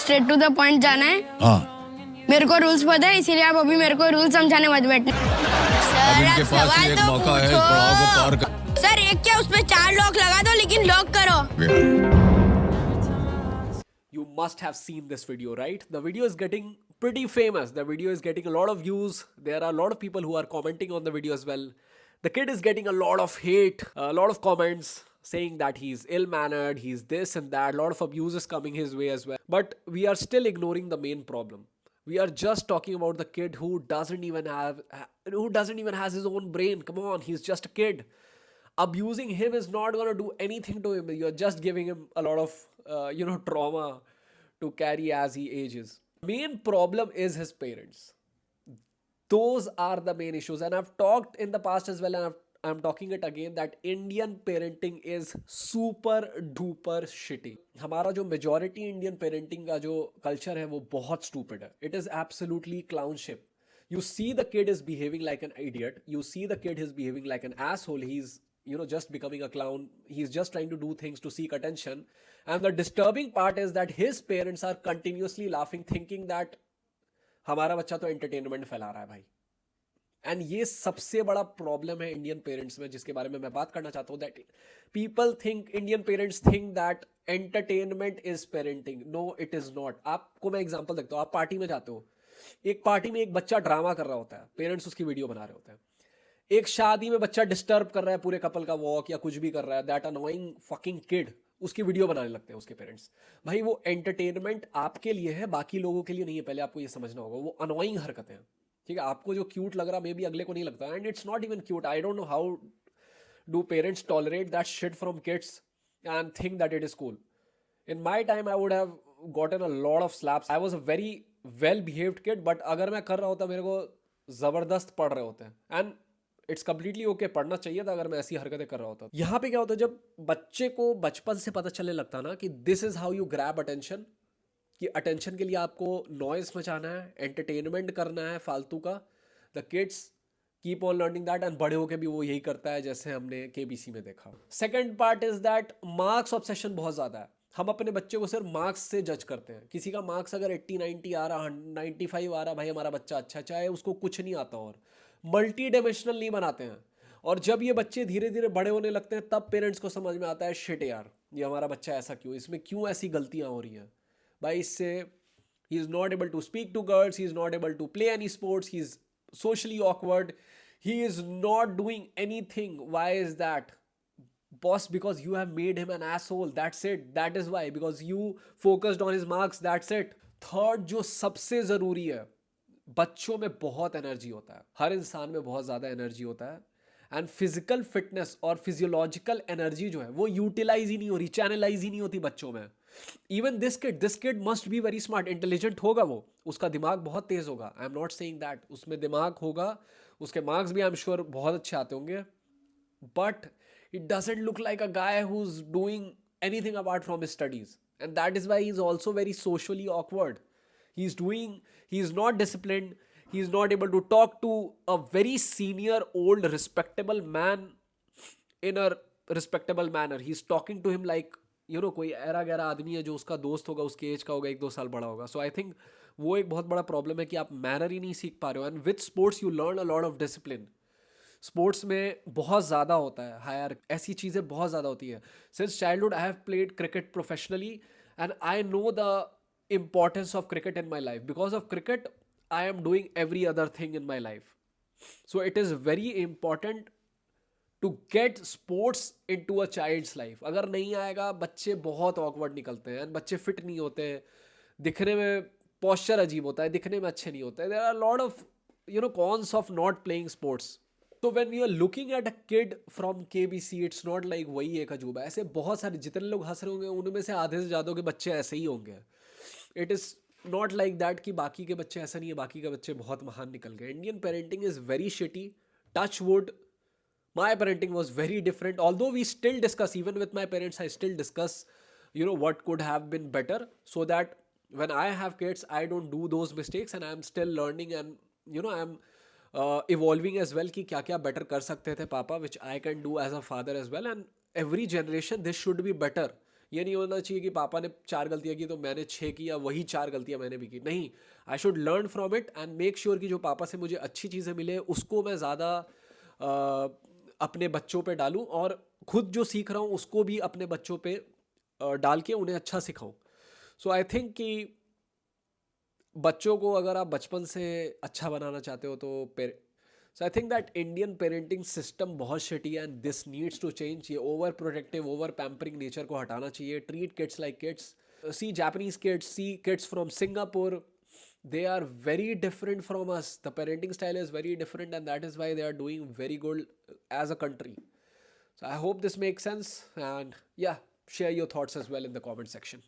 Straight to the point जाना है। हाँ, मेरे को रूल्स पता है, इसीलिए आप अभी मेरे को रूल समझाने मत बैठना। अब सर, इनके आप पास ही सवाल एक तो मौका है इस पड़ाव को पार पूछो। सर, एक क्या उसमें 4 लॉक लगा दो, लेकिन लॉक करो। You must have seen this video, right? The video is getting pretty famous. The video is getting a lot of views. There are a lot of people who are commenting on the video as well. The kid is getting a lot of hate, a lot of comments saying that he's ill-mannered, he's this and that. A lot of abuse is coming his way as well. But we are still ignoring the main problem. We are just talking about the kid who doesn't even has his own brain. Come on, he's just a kid. Abusing him is not going to do anything to him. You're just giving him a lot of trauma to carry as he ages. Main problem is his parents. Those are the main issues, and I've talked in the past as well, and I'm talking it again, that Indian parenting is super duper shitty. हमारा जो majority Indian parenting का जो culture है वो बहुत stupid है. It is absolutely clownship. You see the kid is behaving like an idiot. You see the kid is behaving like an asshole. He's just becoming a clown. He's just trying to do things to seek attention. And the disturbing part is that his parents are continuously laughing, thinking that हमारा बच्चा तो entertainment फैला रहा है भाई. And ये सबसे बड़ा प्रॉब्लम है इंडियन पेरेंट्स में, जिसके बारे में मैं बात करना चाहता हूँ. That people think, Indian parents think that entertainment is parenting. No, it is not. आपको मैं एग्जांपल देखता हूँ. आप पार्टी में जाते हो, एक पार्टी में एक बच्चा ड्रामा कर रहा होता है, पेरेंट्स उसकी वीडियो बना रहे होते हैं. एक शादी में बच्चा डिस्टर्ब कर रहा है पूरे कपल का वॉक या कुछ भी कर रहा है, दैट अनोइंग फकिंग किड, उसकी वीडियो बनाने लगते हैं उसके पेरेंट्स. भाई वो एंटरटेनमेंट आपके लिए है, बाकी लोगों के लिए नहीं है. पहले आपको ये समझना होगा. वो अनोइंग हरकतें हैं, ठीक है. आपको जो क्यूट लग रहा मे बी अगले को नहीं लगता, and it's not even cute. I don't know how do parents tolerate that shit from kids and think that it is cool. In my time I would have gotten a lot of slaps. I was a very well behaved kid, but अगर मैं कर रहा होता मेरे को जबरदस्त पढ़ रहे होते हैं. एंड इट्स कम्प्लीटली ओके, पढ़ना चाहिए था अगर मैं ऐसी हरकतें कर रहा होता. यहाँ पे क्या होता है, जब बच्चे को बचपन से पता चलने लगता ना कि this is how you grab attention, कि अटेंशन के लिए आपको नॉइज मचाना है, एंटरटेनमेंट करना है फालतू का. The kids keep on learning that, and बड़े होके भी वो यही करता है, जैसे हमने केबीसी में देखा. Second part is that marks obsession बहुत ज़्यादा है. हम अपने बच्चे को सिर्फ मार्क्स से जज करते हैं. किसी का मार्क्स अगर 80 90 आ रहा, 95 आ रहा, भाई हमारा बच्चा अच्छा, चाहे उसको कुछ नहीं आता. और मल्टी डायमेंशनल नहीं बनाते हैं. और जब ये बच्चे धीरे धीरे बड़े होने लगते हैं, तब पेरेंट्स को समझ में आता है, शिट यार, ये हमारा बच्चा ऐसा क्यों, इसमें क्यों ऐसी गलतियां हो रही हैं. भाई इससे he is not able to speak to girls, he is not able to play any sports, he is socially awkward, he is not doing anything. Why is that? Boss, because you have made him an asshole. That's it. That is why. Because you focused on his marks. That's it. Third जो सबसे ज़रूरी है, बच्चों में बहुत energy होता है. हर इंसान में बहुत ज़्यादा एनर्जी होता है. एंड फिजिकल फिटनेस और फिजियोलॉजिकल एनर्जी जो है वो यूटिलाइज ही नहीं हो रही, चैनलाइज ही नहीं होती बच्चों में. Even this kid must be very smart, intelligent होगा वो, उसका दिमाग बहुत तेज होगा. I am not saying that उसमें दिमाग होगा, उसके मार्क्स भी आई एम श्योर बहुत अच्छे आते होंगे, but it doesn't look like a guy who is doing anything apart from his studies. And that is why he is also very socially awkward. he is not disciplined. He is not able to talk to a very senior old respectable man in a respectable manner. He is talking to him like कोई ऐरा गैरा आदमी है जो उसका दोस्त होगा, उसके as का होगा, 1-2 साल बड़ा होगा. सो आई थिंक वो एक बहुत बड़ा प्रॉब्लम है कि आप मैनर ही नहीं सीख पा रहे हो. And with sports you learn a lot of discipline. Sports में बहुत ज़्यादा होता है, हायर ऐसी चीज़ें बहुत ज़्यादा होती है. Since childhood I have played cricket professionally, and I know the importance of cricket in my life. Because of cricket I am doing every other thing in my life. So it is very important to get sports into a child's life. अगर नहीं आएगा, बच्चे बहुत awkward निकलते हैं, बच्चे fit नहीं होते हैं, दिखने में posture अजीब होता है, दिखने में अच्छे नहीं होते हैं. There are a lot of cons of not playing sports. So when you are looking at a kid from KBC, it's not like वही एक अजूबा. ऐसे बहुत सारे, जितने लोग हंस रहे होंगे उनमें से आधे से ज़्यादा के बच्चे ऐसे ही होंगे. It is not like that कि बाकी के बच्चे ऐसा नहीं है, बाकी के बच्चे बहुत महान निकल गए. Indian parenting is very shitty. Touch wood, my parenting was very different. Although we still discuss, even with my parents I still discuss what could have been better, so that when I have kids I don't do those mistakes, and I am still learning, and I am evolving as well कि क्या क्या better कर सकते थे पापा, which I can do as a father as well. And every generation this should be better. ये नहीं होना चाहिए कि पापा ने 4 गलतियाँ की तो मैंने 6 की, या वही 4 गलतियाँ मैंने भी की। नहीं, I should learn from it and make sure कि जो पापा से मुझे अच्छी चीज़ें मिले उसको मैं ज़्यादा अपने बच्चों पे डालूं, और खुद जो सीख रहा हूँ उसको भी अपने बच्चों पे डाल के उन्हें अच्छा सिखाऊं। सो आई थिंक कि बच्चों को अगर आप बचपन से अच्छा बनाना चाहते हो तो so I think that Indian parenting system बहुत शिटी है and this needs to change. ये over protective, over pampering nature को हटाना चाहिए। Treat kids like kids. See Japanese kids, see kids from Singapore, they are very different from us. The parenting style is very different, and that is why they are doing very good as a country. So I hope this makes sense, and yeah, share your thoughts as well in the comment section.